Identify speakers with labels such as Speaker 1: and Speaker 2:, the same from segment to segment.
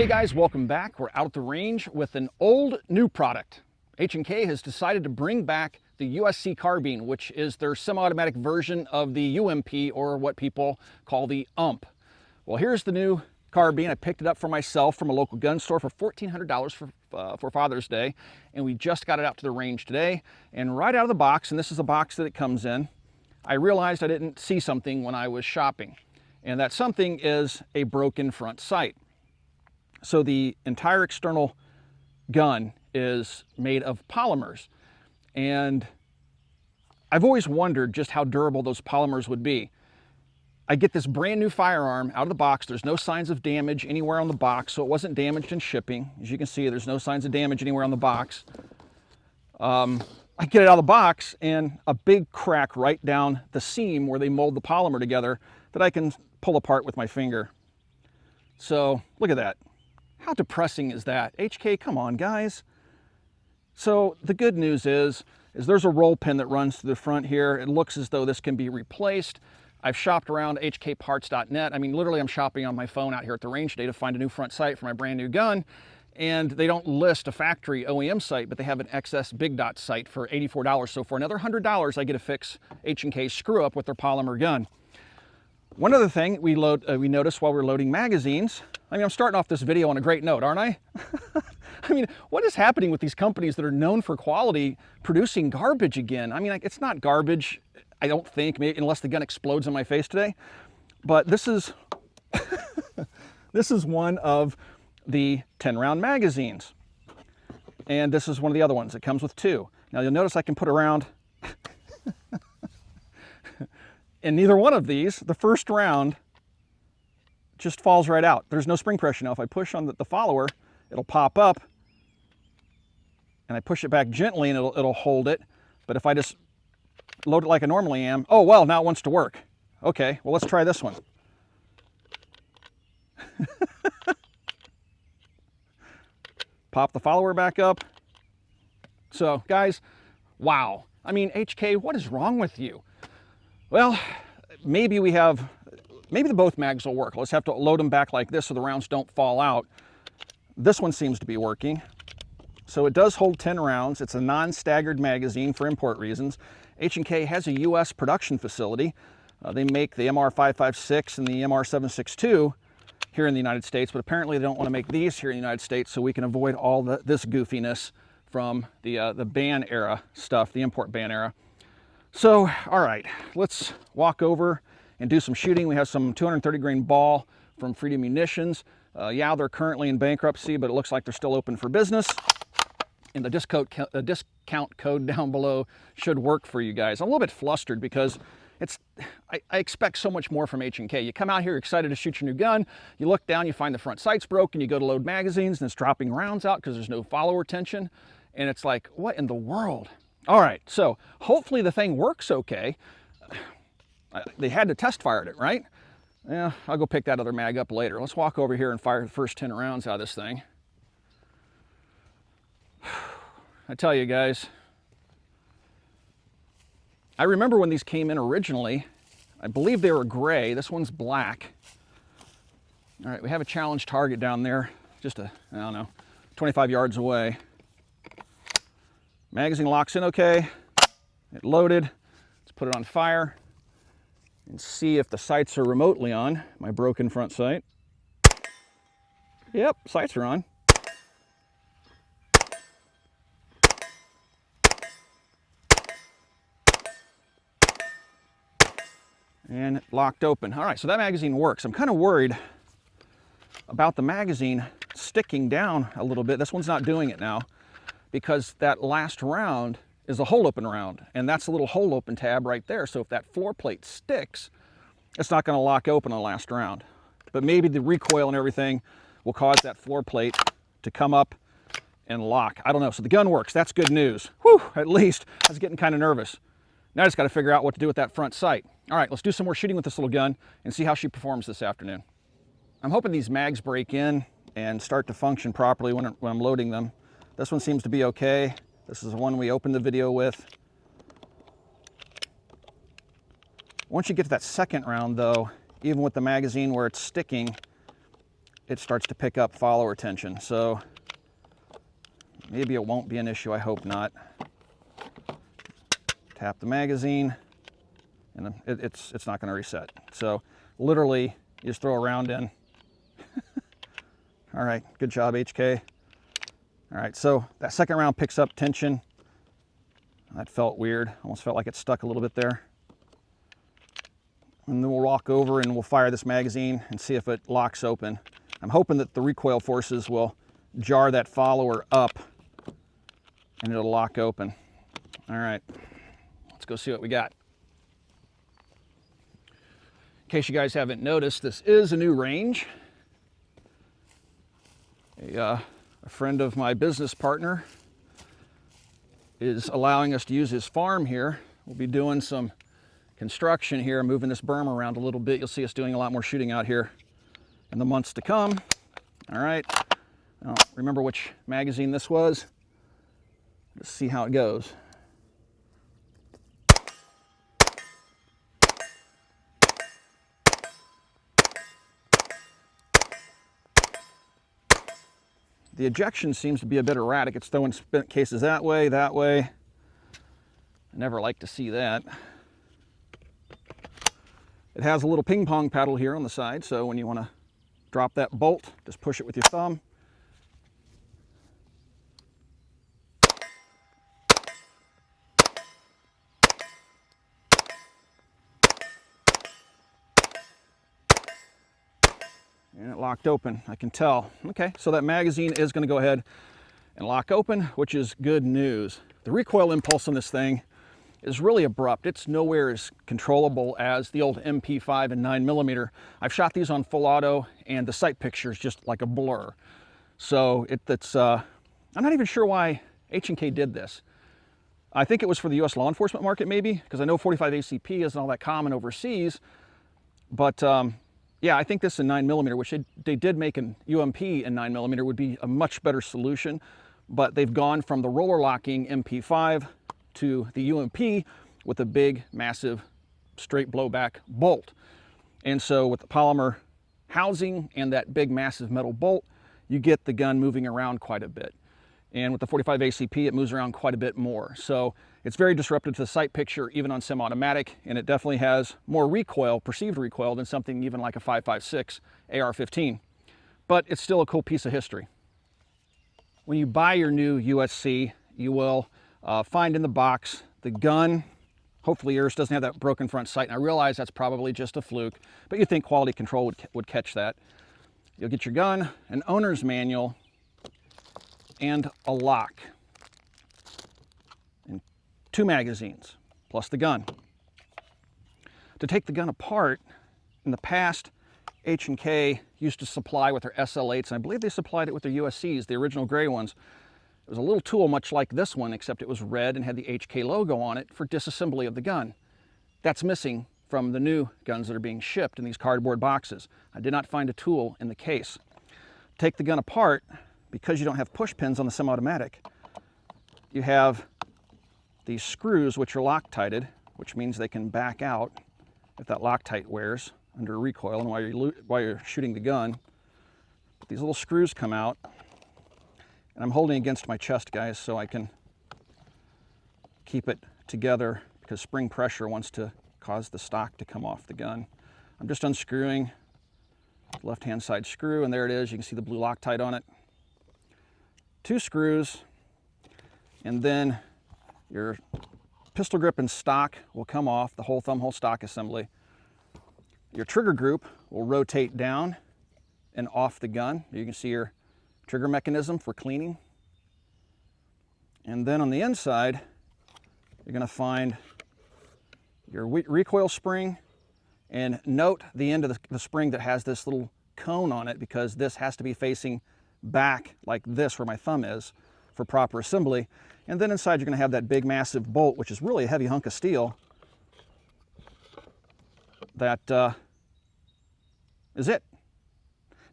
Speaker 1: Hey guys, welcome back. We're out at the range with an old new product. H&K has decided to bring back the USC Carbine, which is their semi-automatic version of the UMP, or what people call the UMP. Well, here's the new Carbine. I picked it up for myself from a local gun store for $1,400 for Father's Day, and we just got it out to the range today. And right out of the box, and this is the box that it comes in, I realized I didn't see something when I was shopping, and that something is a broken front sight. So the entire external gun is made of polymers, and I've always wondered just how durable those polymers would be. I get this brand new firearm out of the box. There's no signs of damage anywhere on the box, so it wasn't damaged in shipping. As you can see, there's no signs of damage anywhere on the box. I get it out of the box, and a big crack right down the seam where they mold the polymer together that I can pull apart with my finger. So look at that. How depressing is that? HK, come on, guys. So the good news is there's a roll pin that runs through the front here. It looks as though this can be replaced. I've shopped around hkparts.net. I mean, literally, I'm shopping on my phone out here at the range today to find a new front sight for my brand new gun. And they don't list a factory OEM site, but they have an XS Big Dot site for $84. So for another $100, I get to fix H&K screw up with their polymer gun. One other thing we noticed while we were loading magazines, I mean, I'm starting off this video on a great note, aren't I? I mean, what is happening with these companies that are known for quality producing garbage again? I mean, like, it's not garbage, I don't think, maybe, unless the gun explodes in my face today. But this is, this is one of the 10-round magazines. And this is one of the other ones. It comes with two. Now, you'll notice I can put around... In neither one of these, the first round just falls right out. There's no spring pressure. Now, if I push on the follower, it'll pop up, and I push it back gently, and it'll hold it. But if I just load it like I normally am, oh, well, now it wants to work. Okay, well, let's try this one. Pop the follower back up. So, guys, wow. I mean, HK, what is wrong with you? Well, maybe the both mags will work. Let's have to load them back like this so the rounds don't fall out. This one seems to be working. So it does hold 10 rounds. It's a non-staggered magazine for import reasons. H&K has a U.S. production facility. They make the MR556 and the MR762 here in the United States, but apparently they don't want to make these here in the United States, so we can avoid all this goofiness from the ban era stuff, the import ban era. So, all right, let's walk over and do some shooting. We have some 230 grain ball from Freedom Munitions. Yeah, they're currently in bankruptcy, but it looks like they're still open for business. And the discount code down below should work for you guys. I'm a little bit flustered because I expect so much more from H&K. You come out here excited to shoot your new gun, you look down, you find the front sight's broken, you go to load magazines, and it's dropping rounds out because there's no follower tension. And it's like, what in the world? All right, so hopefully the thing works okay. They had to test fire it, right? Yeah, I'll go pick that other mag up later. Let's walk over here and fire the first 10 rounds out of this thing. I tell you guys, I remember when these came in originally. I believe they were gray. This one's black. All right, we have a challenge target down there, just I don't know, 25 yards away. Magazine locks in okay. It loaded. Let's put it on fire and see if the sights are remotely on. My broken front sight. Yep, sights are on. And it locked open. All right, so that magazine works. I'm kind of worried about the magazine sticking down a little bit. This one's not doing it now, because that last round is a hole open round, and that's a little hole open tab right there. So if that floor plate sticks, it's not going to lock open on the last round. But maybe the recoil and everything will cause that floor plate to come up and lock. I don't know. So the gun works. That's good news. Whew, at least. I was getting kind of nervous. Now I just got to figure out what to do with that front sight. All right, let's do some more shooting with this little gun and see how she performs this afternoon. I'm hoping these mags break in and start to function properly when I'm loading them. This one seems to be okay. This is the one we opened the video with. Once you get to that second round though, even with the magazine where it's sticking, it starts to pick up follower tension. So maybe it won't be an issue, I hope not. Tap the magazine, and it's not going to reset. So literally, you just throw a round in. All right, good job, HK. All right, so that second round picks up tension. That felt weird. Almost felt like it stuck a little bit there. And then we'll walk over and we'll fire this magazine and see if it locks open. I'm hoping that the recoil forces will jar that follower up and it'll lock open. All right, let's go see what we got. In case you guys haven't noticed, this is a new range. A friend of my business partner is allowing us to use his farm here. We'll be doing some construction here, moving this berm around a little bit. You'll see us doing a lot more shooting out here in the months to come. All right, now, remember which magazine this was? Let's see how it goes. The ejection seems to be a bit erratic. It's throwing spent cases that way, that way. I never like to see that. It has a little ping pong paddle here on the side, so when you want to drop that bolt, just push it with your thumb. And it locked open, I can tell. Okay, so that magazine is going to go ahead and lock open, which is good news. The recoil impulse on this thing is really abrupt. It's nowhere as controllable as the old MP5 and 9mm. I've shot these on full auto, and the sight picture is just like a blur. So I'm not even sure why H&K did this. I think it was for the US law enforcement market, maybe, because I know 45 ACP isn't all that common overseas. But yeah, I think this in 9mm, which they did make an UMP in 9mm, would be a much better solution. But they've gone from the roller locking MP5 to the UMP with a big, massive, straight blowback bolt. And so with the polymer housing and that big, massive metal bolt, you get the gun moving around quite a bit. And with the 45 ACP, it moves around quite a bit more. So it's very disruptive to the sight picture, even on semi-automatic, and it definitely has more recoil, perceived recoil, than something even like a 5.56 AR-15. But it's still a cool piece of history. When you buy your new USC, you will find in the box the gun. Hopefully yours doesn't have that broken front sight, and I realize that's probably just a fluke, but you'd think quality control would catch that. You'll get your gun, an owner's manual, and a lock, and 2 magazines, plus the gun. To take the gun apart, in the past, H&K used to supply with their SL8s, and I believe they supplied it with their USCs, the original gray ones. It was a little tool much like this one, except it was red and had the HK logo on it for disassembly of the gun. That's missing from the new guns that are being shipped in these cardboard boxes. I did not find a tool in the case. Take the gun apart, because you don't have push pins on the semi-automatic, you have these screws which are Loctited, which means they can back out if that Loctite wears under recoil and while you're shooting the gun. But these little screws come out, and I'm holding against my chest, guys, so I can keep it together because spring pressure wants to cause the stock to come off the gun. I'm just unscrewing the left-hand side screw, and there it is. You can see the blue Loctite on it. 2 screws, and then your pistol grip and stock will come off, the whole thumb hole stock assembly. Your trigger group will rotate down and off the gun. You can see your trigger mechanism for cleaning. And then on the inside, you're going to find your recoil spring, and note the end of the spring that has this little cone on it, because this has to be facing back like this where my thumb is for proper assembly. And then inside you're going to have that big massive bolt, which is really a heavy hunk of steel. That is it.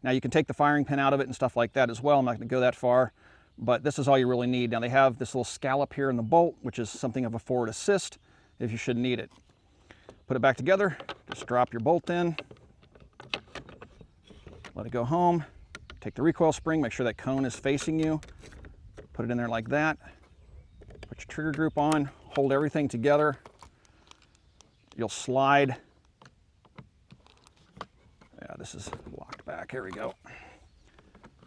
Speaker 1: Now you can take the firing pin out of it and stuff like that as well. I'm not going to go that far, but this is all you really need. Now they have this little scallop here in the bolt, which is something of a forward assist if you should need it. Put it back together, just drop your bolt in, let it go home, Take the recoil spring, make sure that cone is facing you. Put it in there like that. Put your trigger group on, hold everything together. You'll slide. Yeah, this is locked back. Here we go.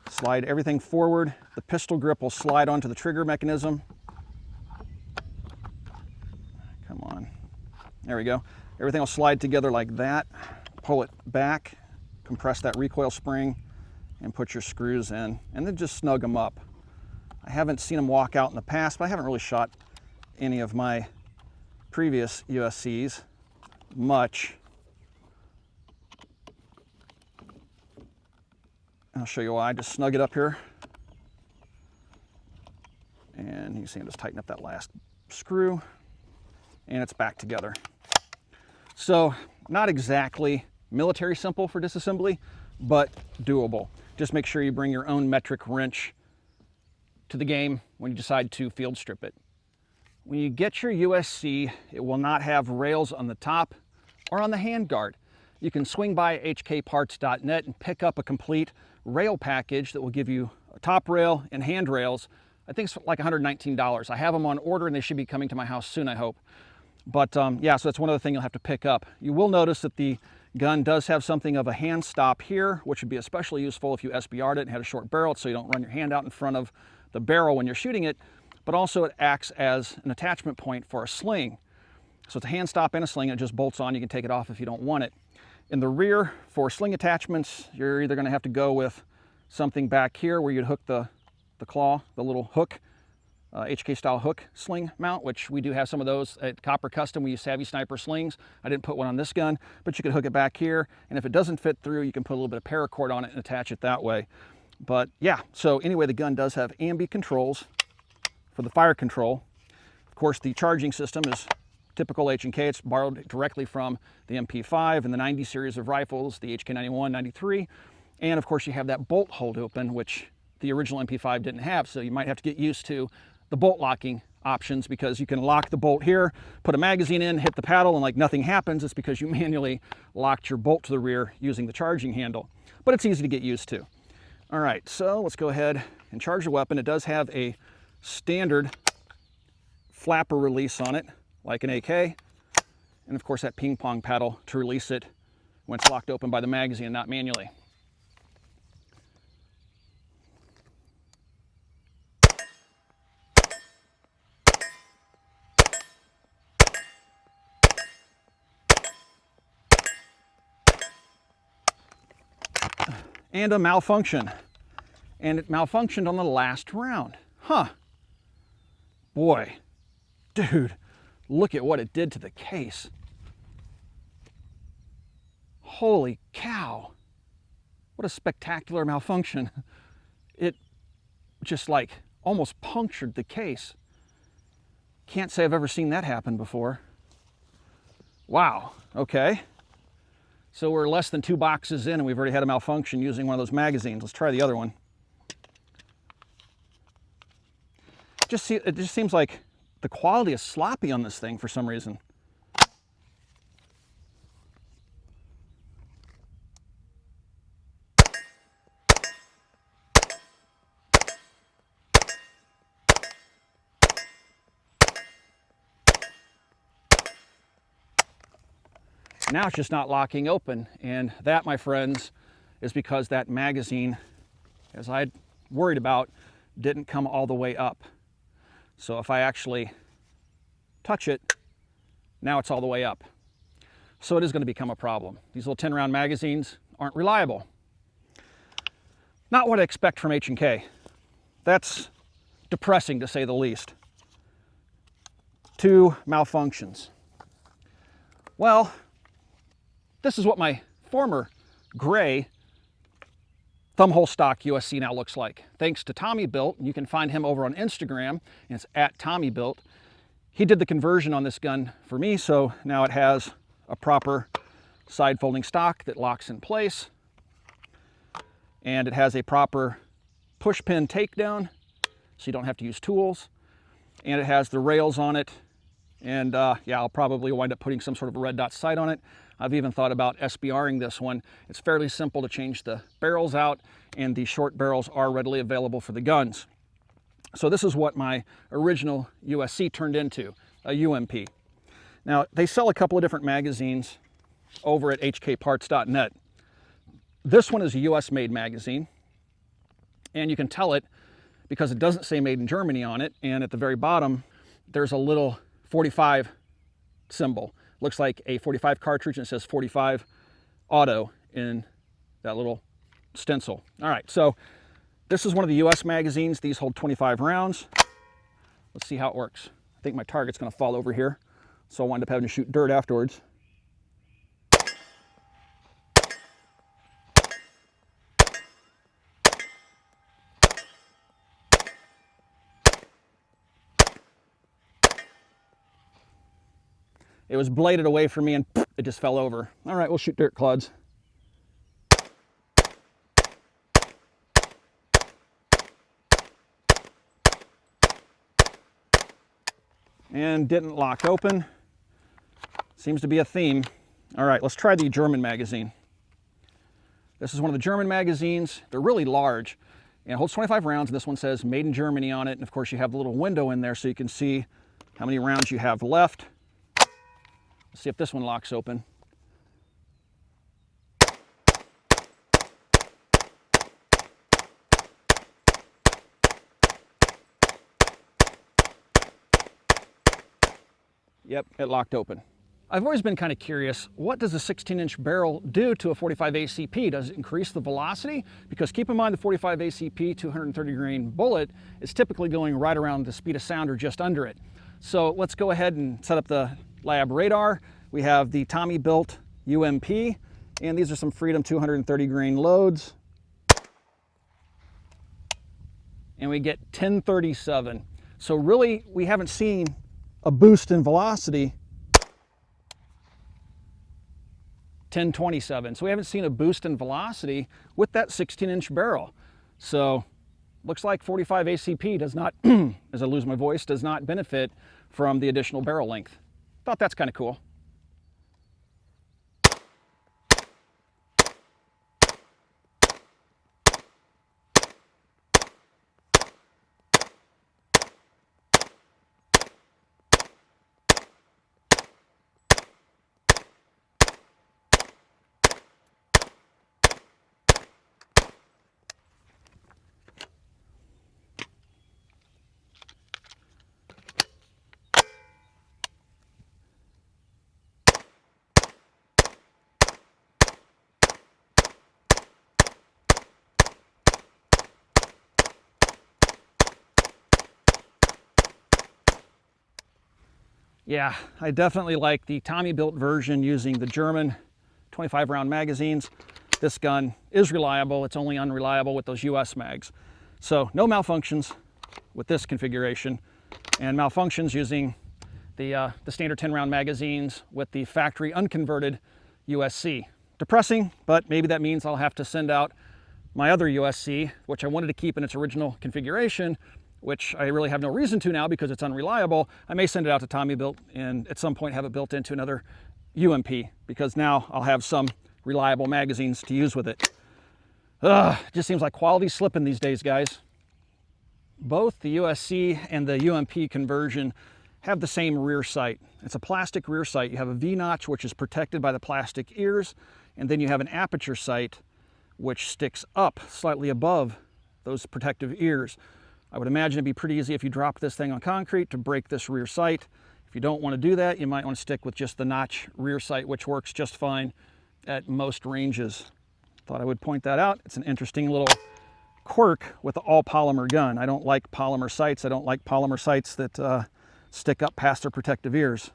Speaker 1: Slide everything forward. The pistol grip will slide onto the trigger mechanism. Come on. There we go. Everything will slide together like that. Pull it back, compress that recoil spring, and put your screws in, and then just snug them up. I haven't seen them walk out in the past, but I haven't really shot any of my previous USCs much. I'll show you why. Just snug it up here. And you can see I'm just tightening up that last screw, and it's back together. So not exactly military simple for disassembly, but doable. Just make sure you bring your own metric wrench to the game when you decide to field strip it. When you get your USC, it will not have rails on the top or on the handguard. You can swing by hkparts.net and pick up a complete rail package that will give you a top rail and handrails. I think it's like $119. I have them on order and they should be coming to my house soon, I hope. But yeah, so that's one other thing you'll have to pick up. You will notice that the gun does have something of a hand stop here, which would be especially useful if you SBR'd it and had a short barrel, so you don't run your hand out in front of the barrel when you're shooting it. But also it acts as an attachment point for a sling. So it's a hand stop and a sling, and it just bolts on. You can take it off if you don't want it. In the rear, for sling attachments, you're either going to have to go with something back here where you'd hook the claw, the little hook, HK style hook sling mount, which we do have some of those at Copper Custom. We use Savvy Sniper slings. I didn't put one on this gun, but you could hook it back here. And if it doesn't fit through, you can put a little bit of paracord on it and attach it that way. But yeah, so anyway, the gun does have ambi controls for the fire control. Of course, the charging system is typical H&K. It's borrowed directly from the MP5 and the 90 series of rifles, the HK 91, 93. And of course, you have that bolt hold open, which the original MP5 didn't have. So you might have to get used to the bolt locking options, because you can lock the bolt here, put a magazine in, hit the paddle, and like nothing happens. It's because you manually locked your bolt to the rear using the charging handle. But it's easy to get used to. All right, so let's go ahead and charge the weapon. It does have a standard flapper release on it, like an AK. And of course that ping pong paddle to release it when it's locked open by the magazine and not manually. And a malfunction. And it malfunctioned on the last round. Huh. Boy, dude, look at what it did to the case. Holy cow. What a spectacular malfunction. It just like almost punctured the case. Can't say I've ever seen that happen before. Wow, okay. So we're less than 2 boxes in and we've already had a malfunction using one of those magazines. Let's try the other one. It just seems like the quality is sloppy on this thing for some reason. Now it's just not locking open, and that, my friends, is because that magazine, as I'd worried about, didn't come all the way up. So if I actually touch it, now it's all the way up. So it is going to become a problem. These little 10-round magazines aren't reliable. Not what I expect from H&K. That's depressing, to say the least. 2 malfunctions. Well, this is what my former gray thumbhole stock USC now looks like. Thanks to Tommy Built. You can find him over on Instagram, and it's at Tommy Built. He did the conversion on this gun for me, so now it has a proper side folding stock that locks in place. And it has a proper push pin takedown, so you don't have to use tools. And it has the rails on it. And yeah, I'll probably wind up putting some sort of a red dot sight on it. I've even thought about SBRing this one. It's fairly simple to change the barrels out, and the short barrels are readily available for the guns. So this is what my original USC turned into, a UMP. Now, they sell a couple of different magazines over at hkparts.net. This one is a US-made magazine, and you can tell it because it doesn't say made in Germany on it, and at the very bottom, there's a little 45 symbol. Looks like a 45 cartridge, and it says 45 auto in that little stencil. All right, so this is one of the US magazines. These hold 25 rounds. Let's see how it works. I think my target's gonna fall over here, so I'll wind up having to shoot dirt afterwards. It was bladed away from me and it just fell over. All right, we'll shoot dirt clods. And didn't lock open. Seems to be a theme. All right, let's try the German magazine. This is one of the German magazines. They're really large and it holds 25 rounds. And this one says made in Germany on it. And of course you have the little window in there so you can see how many rounds you have left. Let's see if this one locks open. Yep, it locked open. I've always been kind of curious, what does a 16-inch barrel do to a 45 ACP? Does it increase the velocity? Because keep in mind the 45 ACP 230 grain bullet is typically going right around the speed of sound or just under it. So let's go ahead and set up the lab radar. We have the Tommy built UMP, and these are some Freedom 230 grain loads. And we get 1037. So really, we haven't seen a boost in velocity. 1027. So we haven't seen a boost in velocity with that 16-inch barrel. So looks like 45 ACP does not, as I lose my voice, does not benefit from the additional barrel length. Thought that's kind of cool. Yeah, I definitely like the Tommy built version using the German 25 round magazines. This gun is reliable. It's only unreliable with those US mags. So no malfunctions with this configuration, and malfunctions using the standard 10 round magazines with the factory unconverted USC. Depressing, but maybe that means I'll have to send out my other USC, which I wanted to keep in its original configuration, which I really have no reason to now because it's unreliable. I may send it out to Tommy built and at some point have it built into another UMP, because now I'll have some reliable magazines to use with it. It just seems like quality's slipping these days, guys. Both the USC and the UMP conversion have the same rear sight. It's a plastic rear sight. You have a V-notch, which is protected by the plastic ears, and then you have an aperture sight, which sticks up slightly above those protective ears. I would imagine it'd be pretty easy if you drop this thing on concrete to break this rear sight. If you don't want to do that, you might want to stick with just the notch rear sight, which works just fine at most ranges. Thought I would point that out. It's an interesting little quirk with the all polymer gun. I don't like polymer sights. I don't like polymer sights that stick up past their protective ears.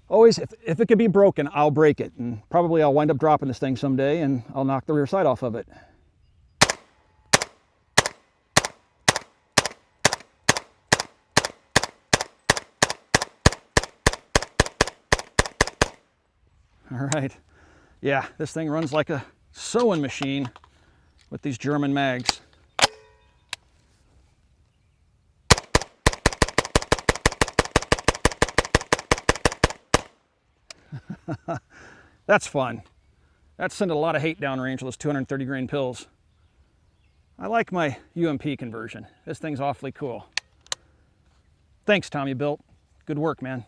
Speaker 1: Always, if it could be broken, I'll break it. And probably I'll wind up dropping this thing someday and I'll knock the rear sight off of it. All right, yeah, this thing runs like a sewing machine with these German mags. That's fun. That's sending a lot of hate downrange with those 230 grain pills. I like my UMP conversion. This thing's awfully cool. Thanks, Tommy Built. Good work, man.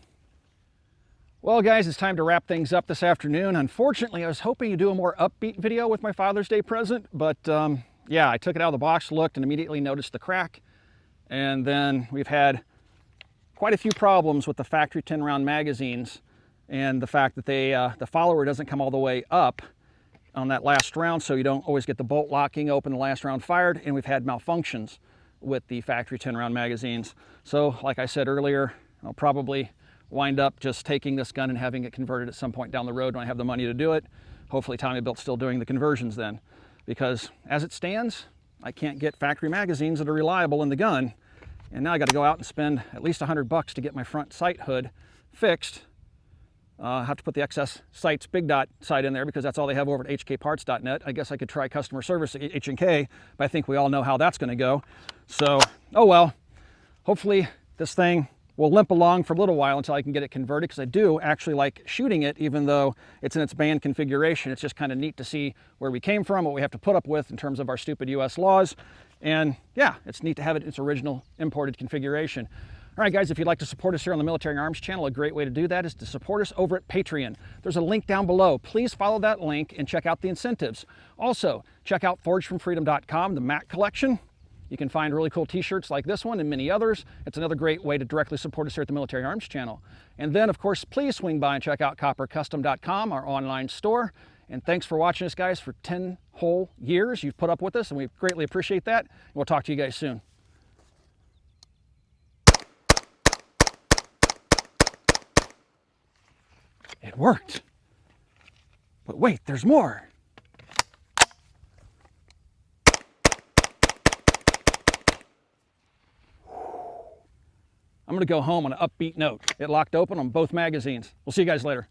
Speaker 1: Well, guys, it's time to wrap things up this afternoon. Unfortunately, I was hoping to do a more upbeat video with my Father's Day present, but yeah, I took it out of the box, looked, and immediately noticed the crack. And then we've had quite a few problems with the factory 10-round magazines and the fact that the follower doesn't come all the way up on that last round, so you don't always get the bolt locking open the last round fired, and we've had malfunctions with the factory 10-round magazines. So, like I said earlier, I'll probably wind up just taking this gun and having it converted at some point down the road when I have the money to do it. Hopefully Tommy Built's still doing the conversions then, because as it stands, I can't get factory magazines that are reliable in the gun, and now I got to go out and spend at least $100 to get my front sight hood fixed. I have to put the XS Sights Big Dot sight in there because that's all they have over at hkparts.net. I guess I could try customer service at H&K, but I think we all know how that's going to go. So, oh well. Hopefully this thing will limp along for a little while until I can get it converted, because I do actually like shooting it even though it's in its banned configuration. It's just kind of neat to see where we came from, what we have to put up with in terms of our stupid US laws. And yeah, it's neat to have it in its original imported configuration. All right, guys, if you'd like to support us here on the Military Arms channel, a great way to do that is to support us over at Patreon. There's a link down below. Please follow that link and check out the incentives. Also, check out forgefromfreedom.com, the MAC collection. You can find really cool t-shirts like this one and many others. It's another great way to directly support us here at the Military Arms channel. And then, of course, please swing by and check out coppercustom.com, our online store. And thanks for watching us, guys, for 10 whole years. You've put up with us, and we greatly appreciate that. And we'll talk to you guys soon. It worked. But wait, there's more. I'm going to go home on an upbeat note. It locked open on both magazines. We'll see you guys later.